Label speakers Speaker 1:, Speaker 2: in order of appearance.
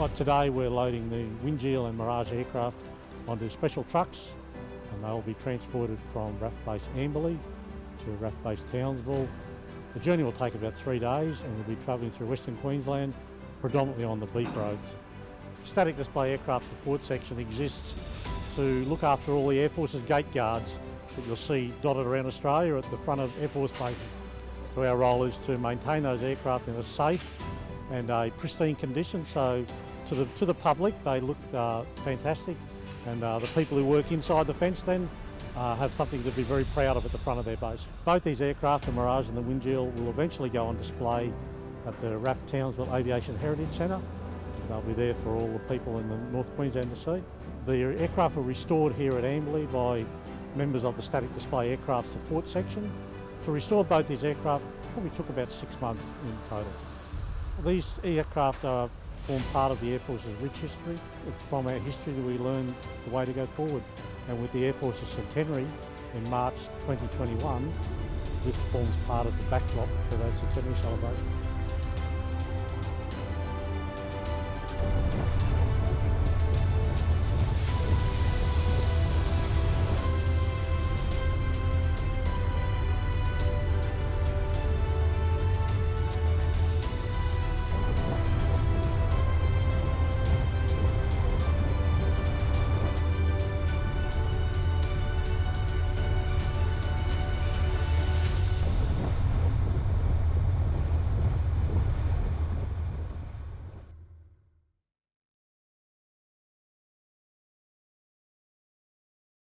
Speaker 1: Like today we're loading the Winjeel and Mirage aircraft onto special trucks and they'll be transported from RAAF Base Amberley to RAAF Base Townsville. The journey will take about 3 days and we'll be travelling through Western Queensland, predominantly on the beef roads. Static Display Aircraft Support Section exists to look after all the Air Force's gate guards that you'll see dotted around Australia at the front of Air Force bases. So our role is to maintain those aircraft in a safe and a pristine condition, so to the public they look fantastic, and the people who work inside the fence then have something to be very proud of at the front of their base. Both these aircraft, the Mirage and the Winjeel, will eventually go on display at the RAAF Townsville Aviation Heritage Centre. They'll be there for all the people in the North Queensland to see. The aircraft were restored here at Amberley by members of the Static Display Aircraft Support Section. To restore both these aircraft probably took about 6 months in total. These aircraft form part of the Air Force's rich history. It's from our history that we learn the way to go forward. And with the Air Force's centenary in March 2021, this forms part of the backdrop for those centenary celebrations.